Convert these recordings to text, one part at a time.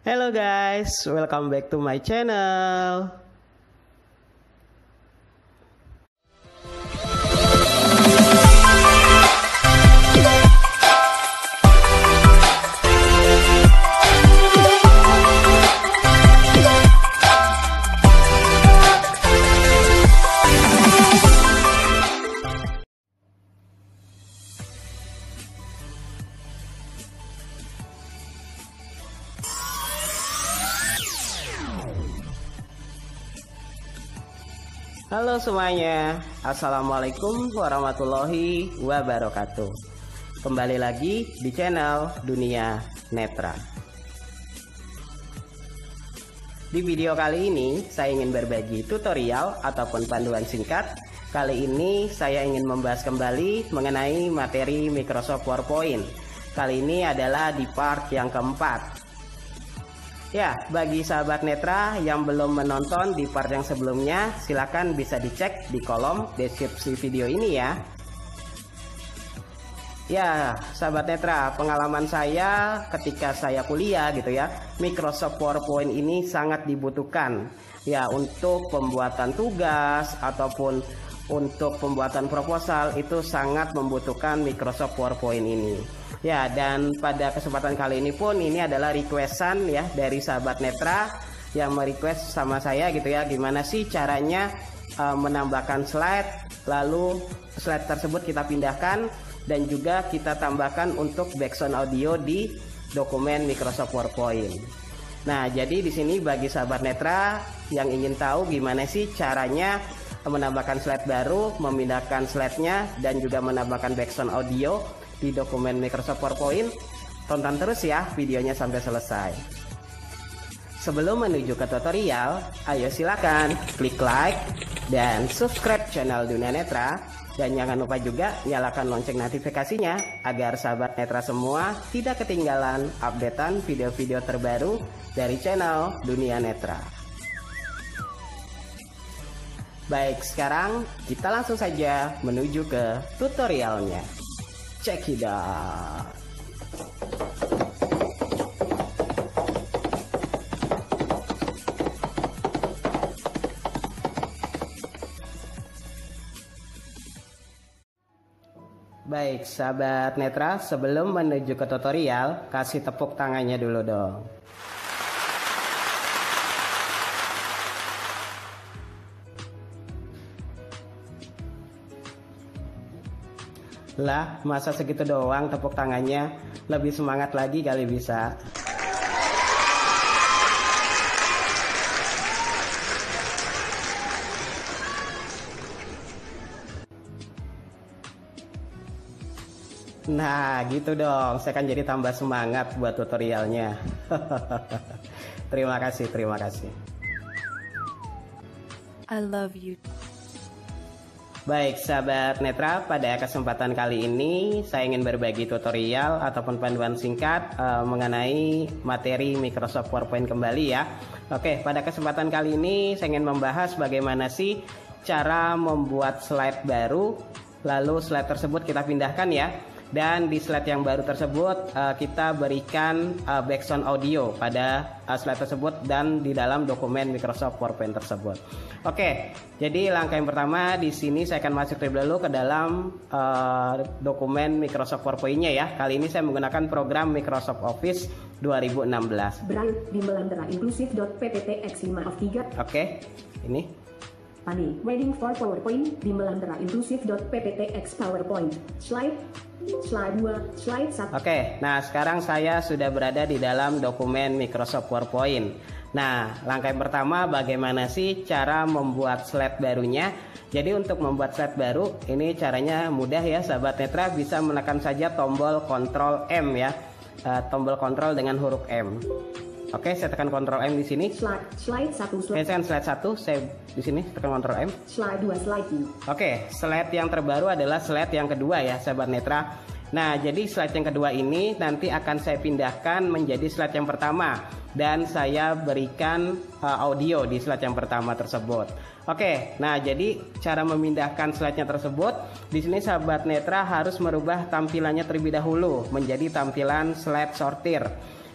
Hello guys, welcome back to my channel. Halo semuanya, Assalamualaikum warahmatullahi wabarakatuh. Kembali lagi di channel Dunia Netra. Di video kali ini saya ingin berbagi tutorial ataupun panduan singkat. Kali ini saya ingin membahas kembali mengenai materi Microsoft PowerPoint. Kali ini adalah di part yang keempat. Ya, bagi sahabat Netra yang belum menonton di part yang sebelumnya, silakan bisa dicek di kolom deskripsi video ini ya. Ya, sahabat Netra, pengalaman saya ketika saya kuliah gitu ya, Microsoft PowerPoint ini sangat dibutuhkan ya untuk pembuatan tugas ataupun untuk pembuatan proposal, itu sangat membutuhkan Microsoft PowerPoint ini. Ya, dan pada kesempatan kali ini pun ini adalah requestan ya dari sahabat Netra yang merequest sama saya gitu ya, gimana sih caranya menambahkan slide, lalu slide tersebut kita pindahkan dan juga kita tambahkan untuk background audio di dokumen Microsoft PowerPoint. Nah, jadi di sini bagi sahabat Netra yang ingin tahu gimana sih caranya menambahkan slide baru, memindahkan slide-nya dan juga menambahkan background audio di dokumen Microsoft PowerPoint, tonton terus ya videonya sampai selesai. Sebelum menuju ke tutorial, ayo silakan klik like dan subscribe channel Dunia Netra, dan jangan lupa juga nyalakan lonceng notifikasinya agar sahabat Netra semua tidak ketinggalan updatean video-video terbaru dari channel Dunia Netra. Baik, sekarang kita langsung saja menuju ke tutorialnya. Check it out. Baik, sahabat Netra, sebelum menuju ke tutorial, kasih tepuk tangannya dulu dong. Lah, masa segitu doang tepuk tangannya? Lebih semangat lagi kali bisa. Nah, gitu dong. Saya kan jadi tambah semangat buat tutorialnya. Terima kasih, terima kasih. I love you. Baik, sahabat Netra, pada kesempatan kali ini saya ingin berbagi tutorial ataupun panduan singkat mengenai materi Microsoft PowerPoint kembali ya. Oke, pada kesempatan kali ini saya ingin membahas bagaimana sih cara membuat slide baru, lalu slide tersebut kita pindahkan ya. Dan di slide yang baru tersebut kita berikan background audio pada slide tersebut dan di dalam dokumen Microsoft PowerPoint tersebut. Oke, jadi langkah yang pertama di sini saya akan masuk terlebih dahulu ke dalam dokumen Microsoft PowerPoint-nya ya. Kali ini saya menggunakan program Microsoft Office 2016. Bright di melantara inclusive.pttx 5 of 3. Oke, ini. Pani, waiting for PowerPoint di melantara inclusive.pttx PowerPoint. Slide 2, slide 1. Oke, nah sekarang saya sudah berada di dalam dokumen Microsoft PowerPoint. Nah, langkah yang pertama bagaimana sih cara membuat slide barunya? Jadi untuk membuat slide baru, ini caranya mudah ya sahabat Netra, bisa menekan saja tombol Ctrl M ya. Tombol Ctrl dengan huruf M. Oke, saya tekan Ctrl M di sini. Slide 1. Saya tekan slide 1, saya di sini tekan Ctrl M. Slide 2, slide 2. Oke, slide yang terbaru adalah slide yang kedua ya, sahabat Netra. Nah, jadi slide yang kedua ini nanti akan saya pindahkan menjadi slide yang pertama dan saya berikan audio di slide yang pertama tersebut. Oke, nah jadi cara memindahkan slide-nya tersebut, di sini sahabat Netra harus merubah tampilannya terlebih dahulu menjadi tampilan slide sortir.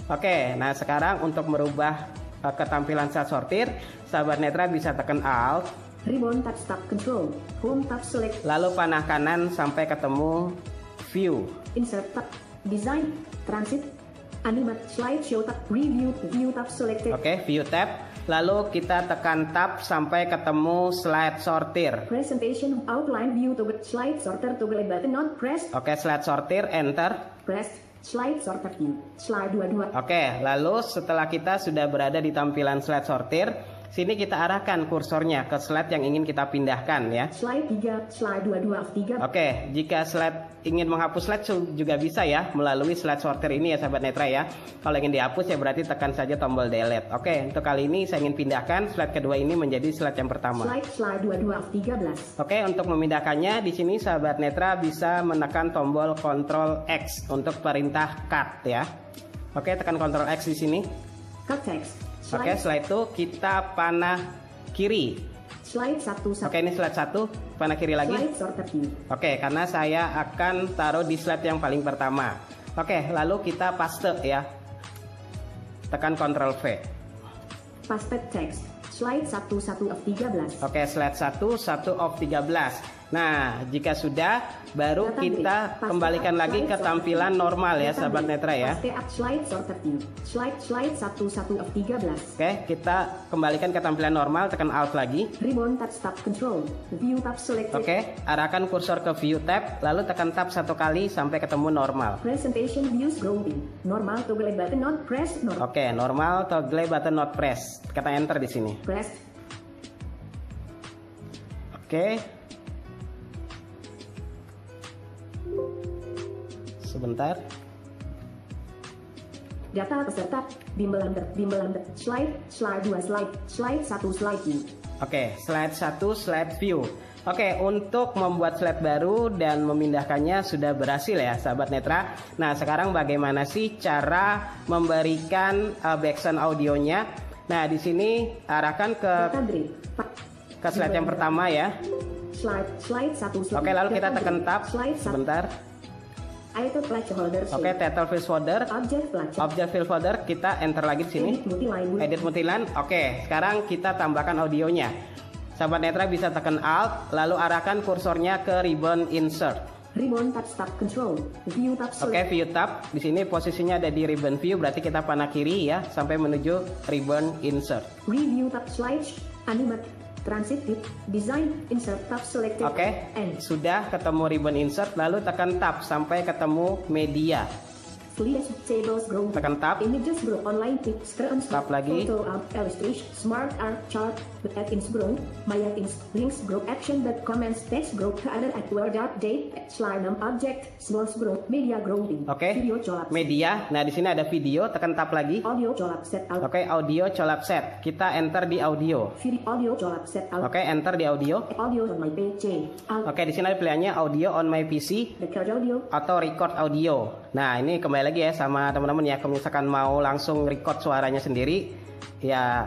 Oke, nah sekarang untuk merubah ketampilan slide sortir, sahabat netra bisa tekan Alt, Ribbon tab stop control, home tab select, lalu panah kanan sampai ketemu view. insert tab, design, transit, animate, slideshow tab, review, view tab selected, Oke, view tab. Lalu kita tekan tab sampai ketemu slide sortir. presentation, outline, view toggle, slide sorter toggle button not pressed, Oke, slide sortir, enter. pressed, slide sorter view, slide 22, Oke, lalu setelah kita sudah berada di tampilan slide sortir, sini kita arahkan kursornya ke slide yang ingin kita pindahkan ya. slide 3, slide 22 of 3, Oke, jika slide ingin menghapus slide juga bisa ya melalui slide sortir ini ya sahabat netra ya. Kalau ingin dihapus ya berarti tekan saja tombol delete. Oke, untuk kali ini saya ingin pindahkan slide kedua ini menjadi slide yang pertama. slide 22 of 13, Oke, untuk memindahkannya di sini sahabat netra bisa menekan tombol Ctrl X untuk perintah cut ya. Oke, tekan Ctrl X di sini. cut text, Oke, setelah itu kita panah kiri. slide 1, Oke, ini slide 1, panah kiri lagi. slide sorter view, Oke, karena saya akan taruh di slide yang paling pertama. Oke, lalu kita paste ya. Tekan Ctrl V. paste text, slide 1 of 13, Oke, slide 1 of 13. Nah, jika sudah, baru kita kembalikan lagi ke tampilan normal ya, sahabat netra ya. paste up, slide sorter view, slide 1 of 13, Oke, kita kembalikan ke tampilan normal, tekan Alt lagi. ribbon tab stop control, view tab selected, Oke, arahkan kursor ke View tab, lalu tekan Tab satu kali sampai ketemu normal. presentation views grouping, normal toggle button not pressed, Oke, normal toggle button not press. Kata enter di sini. pressed, Oke. Sebentar. data peserta, bimbel under, slide 2 slide 1 slide view, Oke, slide 1 slide view. Oke, untuk membuat slide baru dan memindahkannya sudah berhasil ya, sahabat netra. Nah, sekarang bagaimana sih cara memberikan background audionya? Nah, di sini arahkan ke data grid, slide yang pertama ya. slide 1 Oke, lalu kita tekan Tab. slide 1, Sebentar. item placeholder, Oke, title field folder, object placeholder, object field folder, kita enter lagi di sini. edit multiline, Edit multiline. Oke, sekarang kita tambahkan audionya. Sahabat netra bisa tekan Alt, lalu arahkan kursornya ke ribbon insert. ribbon tab stop control, view tab Oke, select, view tab. Di sini posisinya ada di ribbon view, berarti kita panah kiri ya sampai menuju ribbon insert. review tab slide, animate, transit, design, insert tab selected, Oke, end, sudah ketemu ribbon insert, lalu tekan tab sampai ketemu media. flash tables grow, Tekan tab. images grow, online text, Tab lagi. photo art, illustration, smart art, chart, add-ins grow, Maya ins, links grow, action that comments, text grow, other at word update, slide object, smalls grow, media growing, Oke, video colap, media. Nah, di sini ada video, tekan tab lagi. audio colap set out, Oke, audio colap set. Kita enter di audio. audio colap set out, Oke, enter di audio. audio on my PC, out, Oke, di sini ada pilihannya audio on my PC record audio, atau record audio. Nah, ini kembali lagi ya sama teman-teman ya. Kalau misalkan mau langsung record suaranya sendiri, ya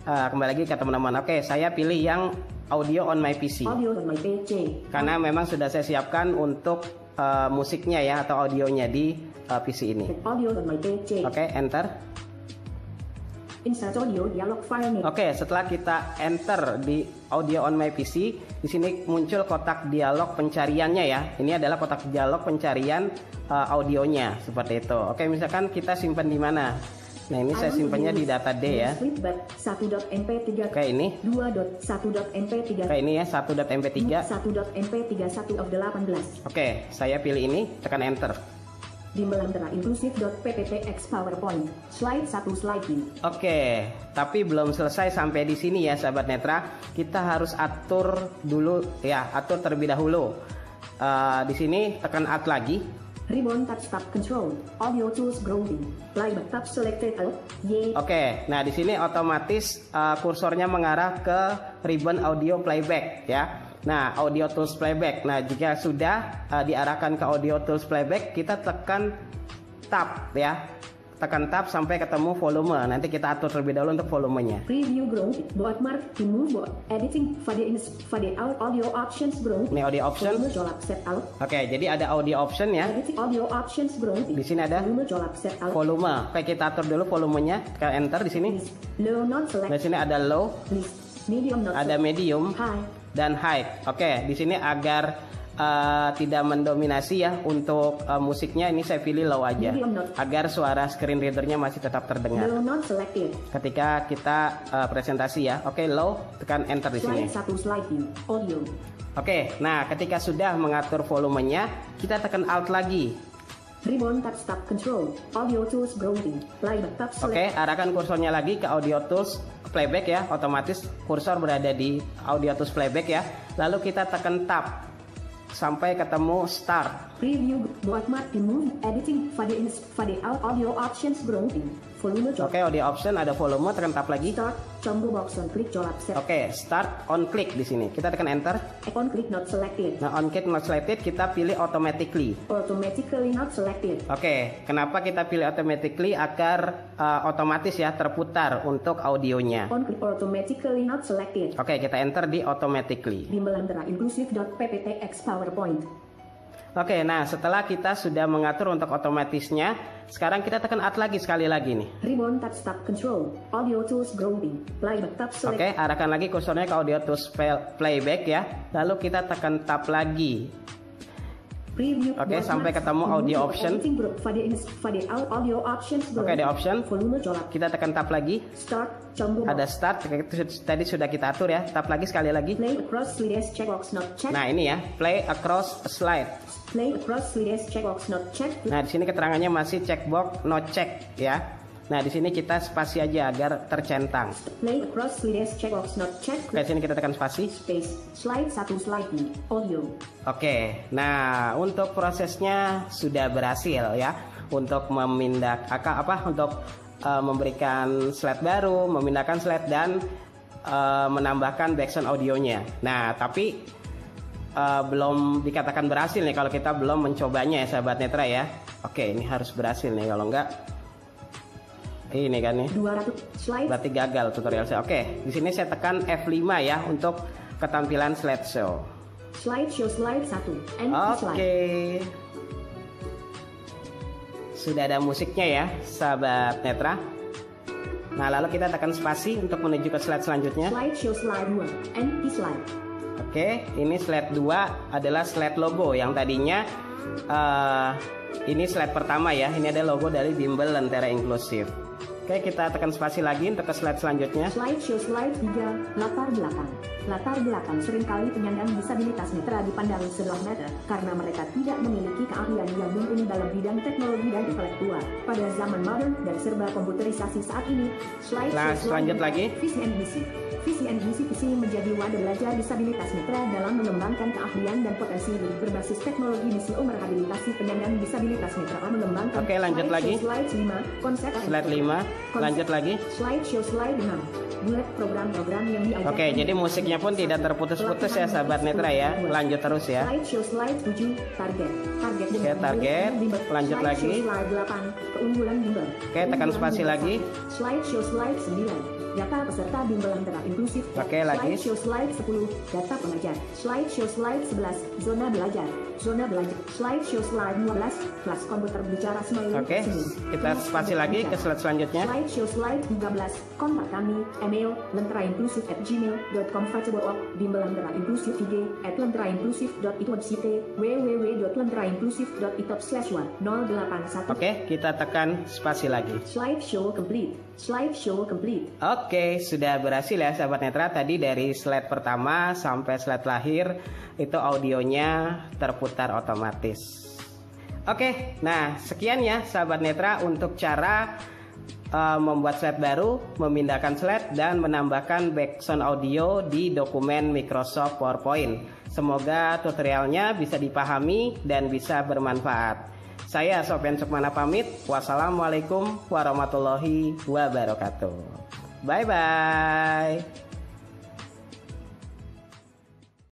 kembali lagi ke teman-teman. Oke, saya pilih yang audio on my PC. audio on my PC, Karena memang sudah saya siapkan untuk musiknya ya atau audionya di PC ini. audio on my PC, Oke, enter. insert audio dialog file name, Oke, setelah kita enter di audio on my PC, di sini muncul kotak dialog pencariannya ya. Ini adalah kotak dialog pencarian audionya seperti itu. Oke, misalkan kita simpan di mana? Nah, ini saya simpannya di data D ya. 1.mp3, Oke, ini. 2.1.mp3, Oke, ini ya 1.mp3. 1.mp31 of 18, Oke, saya pilih ini, tekan enter. bimbel antara inclusive.pptx PowerPoint, slide 1 slide view, Oke, tapi belum selesai sampai di sini ya sahabat netra. Kita harus atur dulu ya, atur terlebih dahulu. Di sini tekan Alt lagi. ribbon tab stop control, audio tools grouping, playback tab selected Alt, Y, Oke, nah di sini otomatis kursornya mengarah ke ribbon audio playback ya. Nah, audio tools playback. Nah, jika sudah diarahkan ke audio tools playback, kita tekan tab ya. tekan tab sampai ketemu volume. Nanti kita atur terlebih dahulu untuk volumenya. Preview grow, bookmark, remove book, editing, fade out, audio options grow. Ini audio option. Volume jolak set out. Oke, jadi ada audio option ya. Editing audio options grow. Di sini ada volume jolak set out. volume. Oke, kita atur dulu volumenya. Kita enter di sini. Low not select. Di sini ada low, Medium not ada medium, high. dan high. Oke, di sini agar tidak mendominasi ya untuk musiknya, ini saya pilih low aja agar suara screen readernya masih tetap terdengar Low not selected. ketika kita presentasi ya. Oke, low, tekan enter di sini. Slide view, audio. Oke, nah ketika sudah mengatur volumenya, kita tekan alt lagi. Ribbon tab control, audio tools browsing, playback tab select. Oke, arahkan kursornya lagi ke audio tools playback ya, otomatis kursor berada di audio tools playback ya. Lalu kita tekan tab sampai ketemu start. Preview, bookmark, remove, editing, fade out, audio options browsing, volume jolak. Oke, audio option ada volume, tekan tab lagi. Start, combo box on click jolak set. Oke, start on click di sini. Kita tekan enter. On click not selected. Nah, on click not selected kita pilih automatically. Automatically not selected. Oke, kenapa kita pilih automatically? Agar otomatis ya terputar untuk audionya. On click automatically not selected. Oke, kita enter di automatically. Bimbel antara inclusive.pptx PowerPoint. Oke, nah setelah kita sudah mengatur untuk otomatisnya, sekarang kita tekan alt lagi sekali lagi nih. Ribbon tab control, audio tools grouping, playback tab select. Oke, arahkan lagi kursornya ke audio tools playback ya. Lalu kita tekan tab lagi. Preview, Oke, sampai ketemu audio option. Fade out, audio options. Oke, di option. Volume jolak. Kita tekan tab lagi. Start, combo box. Ada start, tadi sudah kita atur ya. Tab lagi sekali lagi. Play across slides checkbox not checked. Nah ini ya, play across slide. Play across slides checkbox not checked. Nah di sini keterangannya masih checkbox not check ya. Nah di sini kita spasi aja agar tercentang. Play across slides checkbox not checked. Oke, sini kita tekan spasi. Space, slide 1 slide view, audio. Oke, nah untuk prosesnya sudah berhasil ya. Untuk untuk memberikan slide baru, memindahkan slide dan menambahkan background audionya. Nah tapi belum dikatakan berhasil nih kalau kita belum mencobanya ya sahabat netra ya. Oke, ini harus berhasil nih, kalau enggak ini kan nih 200 slide. berarti gagal tutorial saya. Oke, di sini saya tekan F5 ya untuk ketampilan slideshow. Slideshow slide 1. Empty slide. Oke. Sudah ada musiknya ya, sahabat netra. Nah, lalu kita tekan spasi untuk menuju ke slide selanjutnya. Slideshow slide 2. Empty slide. Oke, ini slide 2 adalah slide logo yang tadinya ini slide pertama ya. Ini ada logo dari Bimbel Lentera Inklusif. Oke, kita tekan spasi lagi untuk ke slide selanjutnya. Slideshow slide 3. Latar belakang. Latar belakang seringkali penyandang disabilitas netra dipandang sebelah mata karena mereka tidak memiliki keahlian yang mumpuni dalam bidang teknologi dan intelektual. Pada zaman modern dan serba komputerisasi saat ini, slideshow lanjut lagi. Visi and misi. Visi and misi menjadi wadah belajar disabilitas netra dalam mengembangkan keahlian dan potensi berbasis teknologi misi rehabilitasi penyandang disabilitas netra mengembangkan. Oke, lanjut lagi. Slide 5. Konsep Slide 5. Lanjut lagi. Slideshow slide 6. Buat program-program yang diajarkan. Oke, jadi musiknya pun tidak terputus-putus ya sahabat netra ya. Lanjut terus ya. Slideshow slide 7. Target. Oke, target. Lanjut lagi. Slide 8. Keunggulan bimbel. Oke, tekan spasi lagi. Slideshow slide 9. Data peserta bimbel Lentera Inklusif. Oke, lagi. Slideshow slide 10. Data pelajar. Slideshow slide 11. Zona belajar. Zona belajar. Slideshow slide 12. Kelas komputer bicara smiley. Oke, kita spasi lagi ke slide selanjutnya. Slideshow slide 13. Kontak kami. Email lenterainklusif@gmail.com. Facebook Bimbel Lentera Inklusif IG @lenterainklusif.id www.lenterainklusif.id/1 081. Oke, kita tekan spasi lagi. Slideshow complete. Slideshow complete. Oke, sudah berhasil ya sahabat netra. Tadi dari slide pertama sampai slide terakhir itu audionya terputar otomatis. Oke, nah sekian ya sahabat netra untuk cara membuat slide baru, memindahkan slide dan menambahkan background audio di dokumen Microsoft PowerPoint. Semoga tutorialnya bisa dipahami dan bisa bermanfaat. Saya Sofyan Sukmana pamit. Wassalamualaikum warahmatullahi wabarakatuh. Bye bye.